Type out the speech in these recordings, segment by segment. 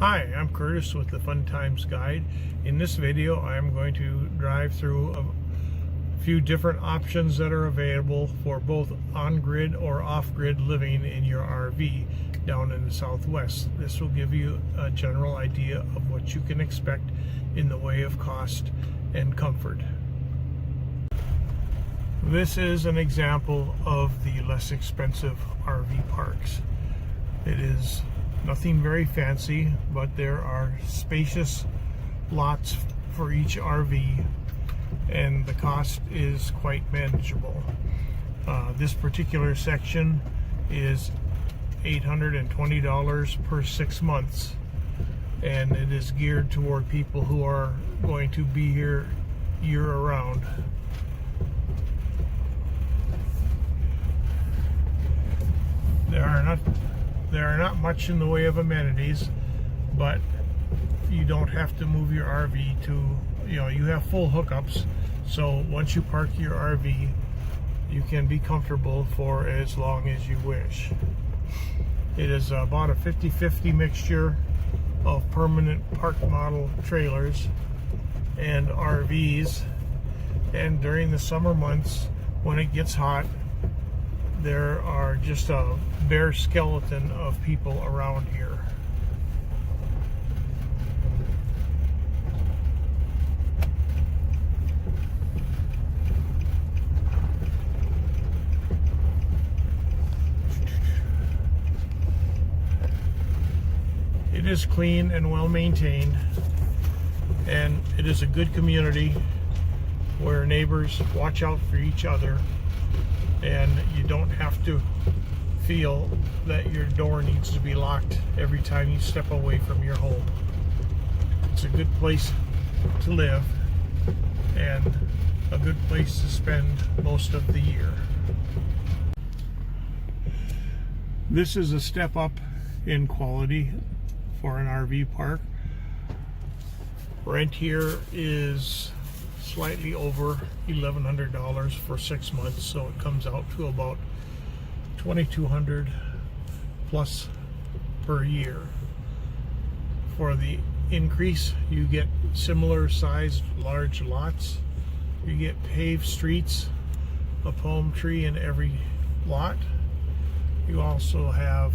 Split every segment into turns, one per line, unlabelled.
Hi, I'm Curtis with the Fun Times Guide. In this video, I'm going to drive through a few different options that are available for both on-grid or off-grid living in your RV down in the Southwest. This will give you a general idea of what you can expect in the way of cost and comfort. This is an example of the less expensive RV parks. It is nothing very fancy, but there are spacious lots for each RV, and the cost is quite manageable. This particular section is $820 per 6 months, and it is geared toward people who are going to be here year-round. There are not much in the way of amenities, but you don't have to move your RV to, you have full hookups. So once you park your RV, you can be comfortable for as long as you wish. It is about a 50-50 mixture of permanent park model trailers and RVs. And during the summer months, when it gets hot, there are just a bare skeleton of people around here. It is clean and well maintained, and it is a good community where neighbors watch out for each other, and you don't have to feel that your door needs to be locked every time you step away from your home. It's a good place to live and a good place to spend most of the year. This is a step up in quality for an RV park. Rent here is slightly over $1,100 for 6 months, so it comes out to about $2,200 plus per year. For the increase, you get similar sized large lots, you get paved streets, a palm tree in every lot. You also have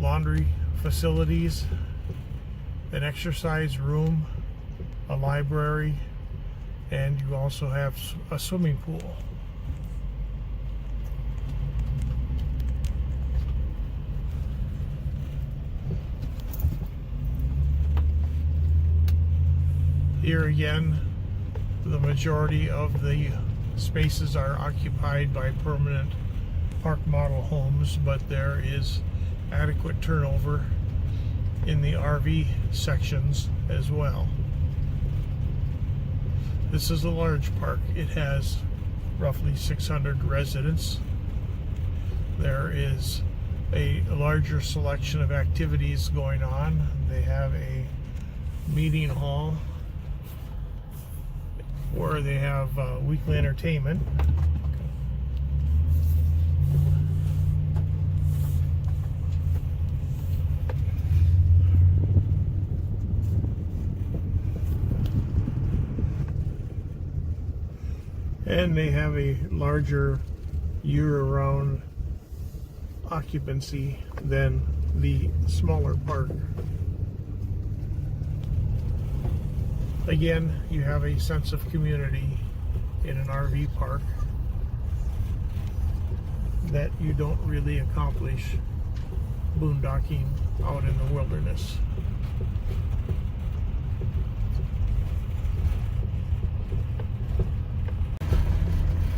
laundry facilities, an exercise room, a library, and you also have a swimming pool. Here again, the majority of the spaces are occupied by permanent park model homes, but there is adequate turnover in the RV sections as well. This is a large park. It has roughly 600 residents. There is a larger selection of activities going on. They have a meeting hall where they have weekly entertainment. And they have a larger year-round occupancy than the smaller park. Again, you have a sense of community in an RV park that you don't really accomplish boondocking out in the wilderness.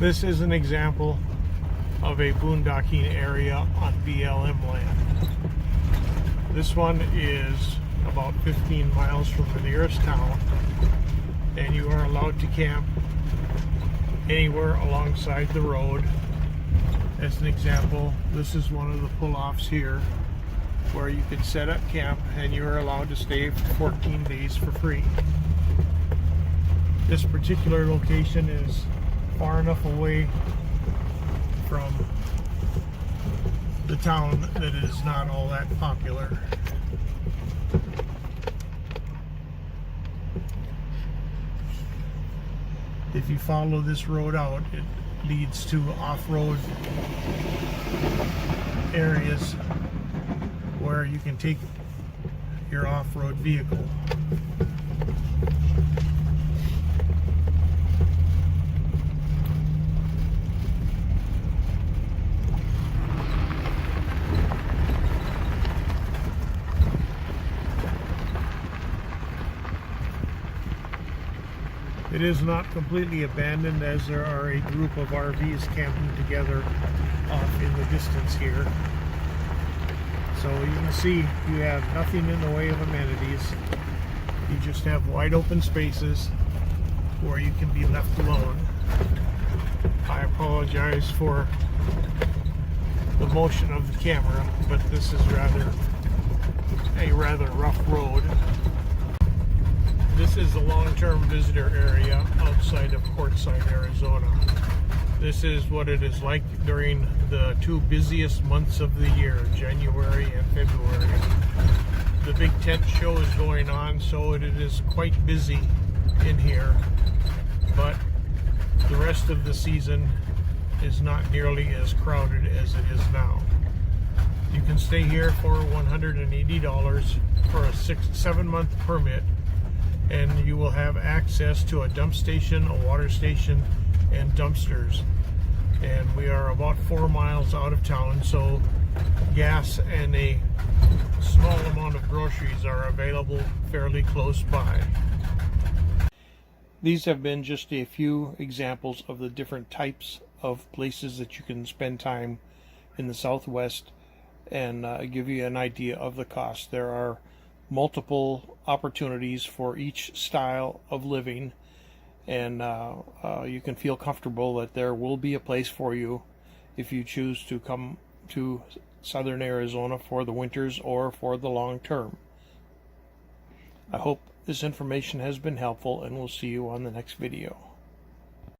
This is an example of a boondocking area on BLM land. This one is about 15 miles from the nearest town, and you are allowed to camp anywhere alongside the road. As an example, this is one of the pull-offs here where you can set up camp and you are allowed to stay for 14 days for free. This particular location is far enough away from the town that it is not all that popular. If you follow this road out, it leads to off-road areas where you can take your off-road vehicle. It is not completely abandoned, as there are a group of RVs camping together off in the distance here. So you can see you have nothing in the way of amenities. You just have wide open spaces where you can be left alone. I apologize for the motion of the camera, but this is a rather rough road. This is the long-term visitor area outside of Quartzsite, Arizona. This is what it is like during the two busiest months of the year, January and February. The big tent show is going on, so it is quite busy in here, but the rest of the season is not nearly as crowded as it is now. You can stay here for $180 for a 7-month permit, and you will have access to a dump station, a water station, and dumpsters. And we are about 4 miles out of town, so gas and a small amount of groceries are available fairly close by. These have been just a few examples of the different types of places that you can spend time in the Southwest, and give you an idea of the cost. There are multiple opportunities for each style of living, and you can feel comfortable that there will be a place for you if you choose to come to southern Arizona for the winters or for the long term. I hope this information has been helpful, and we'll see you on the next video.